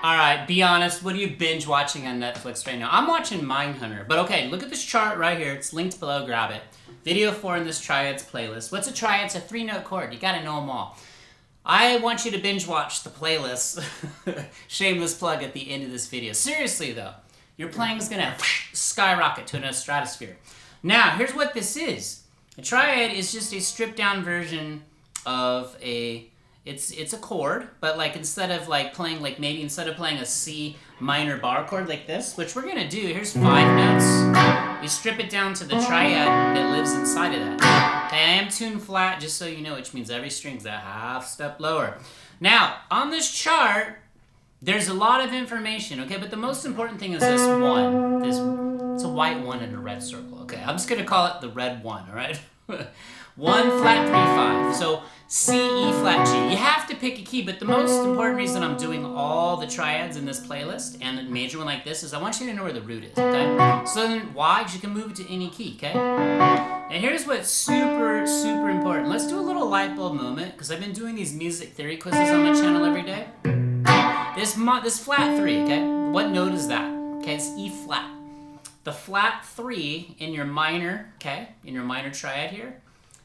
Alright, be honest, what are you binge watching on Netflix right now? I'm watching Mindhunter, but okay, look at this chart right here. It's linked below, grab it. Video 4 in this Triads playlist. What's a triad? It's a 3-note chord. You gotta know them all. I want you to binge watch the playlist. Shameless plug at the end of this video. Seriously though, your playing is gonna skyrocket to another stratosphere. Now, here's what this is. A triad is just a stripped down version of it's a chord, but like instead of playing a C minor bar chord like this, which we're gonna do, here's 5 notes. You strip it down to the triad that lives inside of that. Okay, I am tuned flat, just so you know, which means every string's a half step lower. Now, on this chart, there's a lot of information, okay, but the most important thing is this one. It's a white 1 in a red circle, okay? I'm just gonna call it the red 1, all right? 1 flat 3 5. So C, E flat, G. You have to pick a key, but the most important reason I'm doing all the triads in this playlist and a major one like this is I want you to know where the root is, okay? So then why? Because you can move it to any key, okay? And here's what's super, super important. Let's do a little light bulb moment, because I've been doing these music theory quizzes on my channel every day. This flat 3, okay? What note is that? Okay, it's E flat. The flat 3 in your minor, okay? In your minor triad here,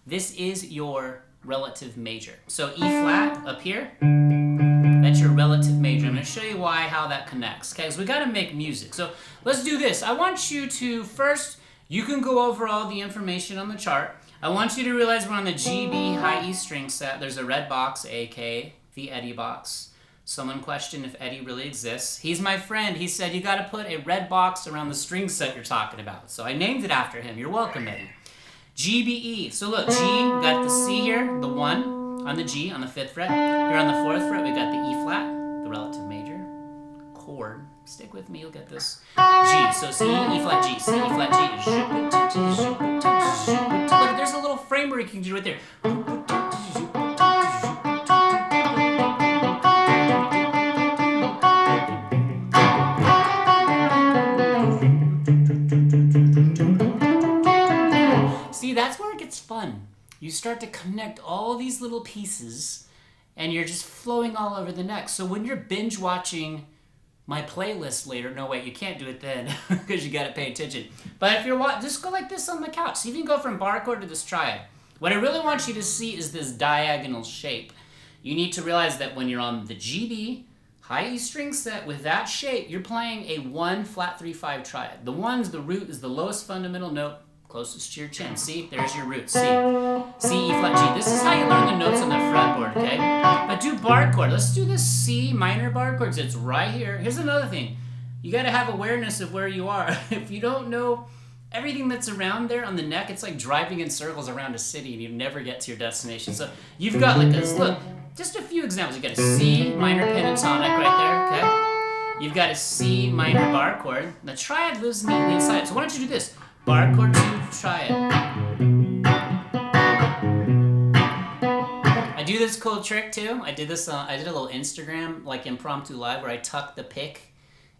this is your relative major. So E flat up here, that's your relative major. I'm going to show you how that connects, okay? Because we got to make music. So let's do this. I want you to first, you can go over all the information on the chart. I want you to realize we're on the G, B, high E string set. There's a red box, aka the Eddie box. Someone questioned if Eddie really exists. He's my friend. He said, you got to put a red box around the string set you're talking about. So I named it after him. You're welcome, Eddie. G, B, E. So look, G, got the C here, the 1 on the G on the 5th fret. Here on the 4th fret, we got the E flat, the relative major, chord. Stick with me, you'll get this. G, so C, E flat, G, C, E flat, G. Look, there's a little framework you can do right there. See, that's where it gets fun. You start to connect all these little pieces and you're just flowing all over the neck. So when you're binge watching my playlist later, no wait, you can't do it then because you got to pay attention. But if you're just go like this on the couch. See if you can go from bar chord to this triad. What I really want you to see is this diagonal shape. You need to realize that when you're on the GB, high E string set with that shape, you're playing a 1 flat 3 5 triad. The root is the lowest fundamental note closest to your chin. See, there's your root. C, C, E flat, G. This is how you learn the notes on the fretboard, okay? But do bar chord. Let's do this C minor bar chords. It's right here. Here's another thing. You got to have awareness of where you are. If you don't know everything that's around there on the neck, it's like driving in circles around a city and you never get to your destination. So you've got like this. Look, just a few examples. You got a C minor pentatonic right there, okay? You've got a C minor bar chord. The triad lives neatly inside. So why don't you do this? Bar chord to triad. I do this cool trick too. I did this. I did a little Instagram impromptu live where I tuck the pick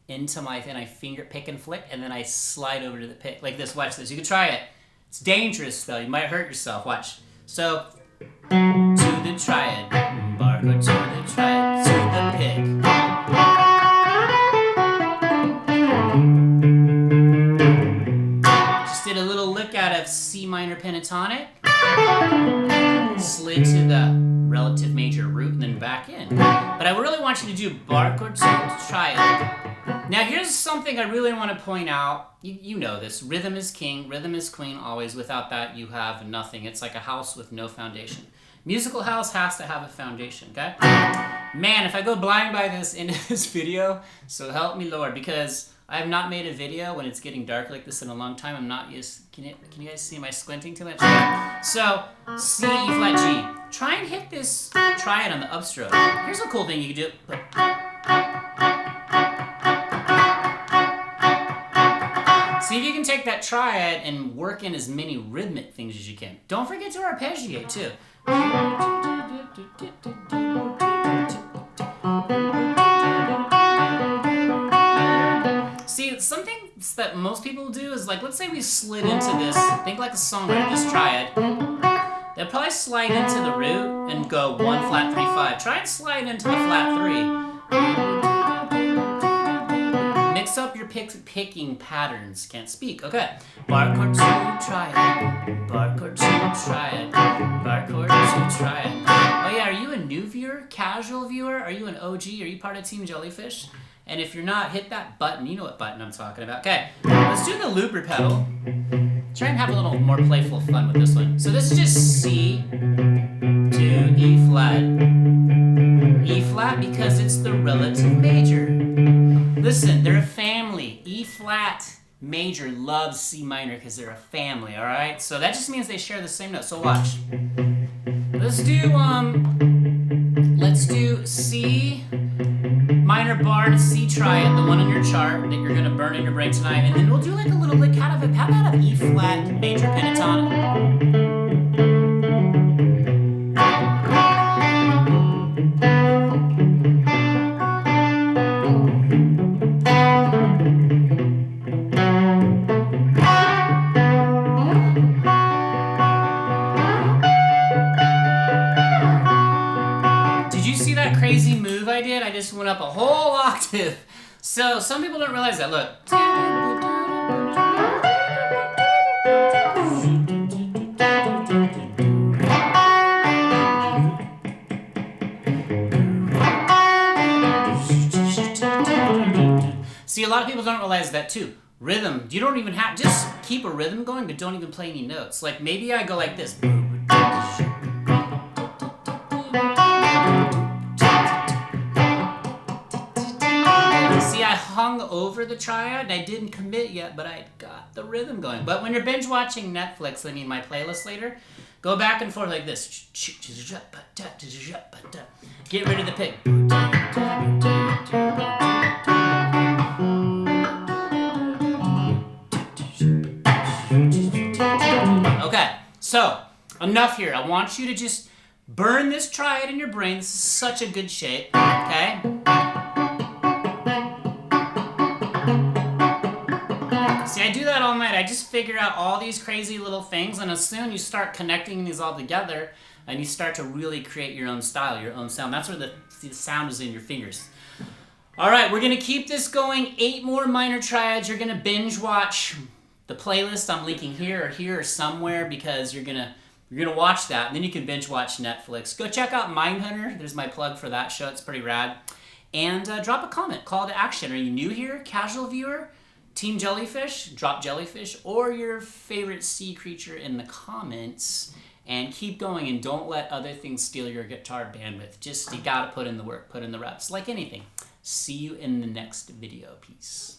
into and I finger pick and flick, and then I slide over to the pick like this. Watch this. You can try it. It's dangerous though. You might hurt yourself. Watch. So to the triad. Bar chord to the triad. To the pick. Did a little lick out of C minor pentatonic, slid to the relative major root, and then back in. But I really want you to do bar chord to triad. Now here's something I really want to point out. You know this. Rhythm is king, rhythm is queen, always. Without that, you have nothing. It's like a house with no foundation. Musical house has to have a foundation, okay? Man, if I go blind by this into this video, so help me Lord, because I have not made a video when it's getting dark like this in a long time. I'm not used. Can you guys see my squinting too much? So C, E flat, G. Try and hit this triad on the upstroke. Here's a cool thing you can do. See if you can take that triad and work in as many rhythmic things as you can. Don't forget to arpeggiate too. See, something that most people do is let's say we slid into this, think like a songwriter, this triad. They'll probably slide into the root and go 1 flat 3 5. Try and slide into the flat 3. picking patterns. Can't speak. Okay. Bar chord 2, triad. Bar chord 2, triad. Bar chord 2, triad. Oh yeah, are you a new viewer? Casual viewer? Are you an OG? Are you part of Team Jellyfish? And if you're not, hit that button. You know what button I'm talking about. Okay, let's do the looper pedal. Try and have a little more playful fun with this one. So this is just C to E flat. E flat because it's the relative major. Listen, they're a family. E flat major loves C minor because they're a family, all right? So that just means they share the same note. So watch. Let's do C minor bar to C triad, the one on your chart that you're gonna burn in your brain tonight, and then we'll do like a little lick out of it. How about an E flat major pentatonic? Crazy move I did. I just went up a whole octave. So some people don't realize that. Look. See, a lot of people don't realize that too. Rhythm. You don't even have, just keep a rhythm going, but don't even play any notes. Like maybe I go like this. Hung over the triad and I didn't commit yet, but I got the rhythm going. But when you're binge watching Netflix, I mean my playlist later, go back and forth like this. Get rid of the pick. Okay, so enough here. I want you to just burn this triad in your brain. This is such a good shape, okay? See, I do that all night. I just figure out all these crazy little things, and as soon you start connecting these all together, and you start to really create your own style, your own sound. That's where the sound is in your fingers. All right, we're gonna keep this going. 8 more minor triads. You're gonna binge watch the playlist I'm linking here or somewhere because you're gonna watch that, and then you can binge watch Netflix. Go check out Mindhunter. There's my plug for that show. It's pretty rad. And drop a comment, call to action. Are you new here, casual viewer? Team Jellyfish, drop Jellyfish, or your favorite sea creature in the comments, and keep going, and don't let other things steal your guitar bandwidth. Just, you gotta put in the work, put in the reps, like anything. See you in the next video. Peace.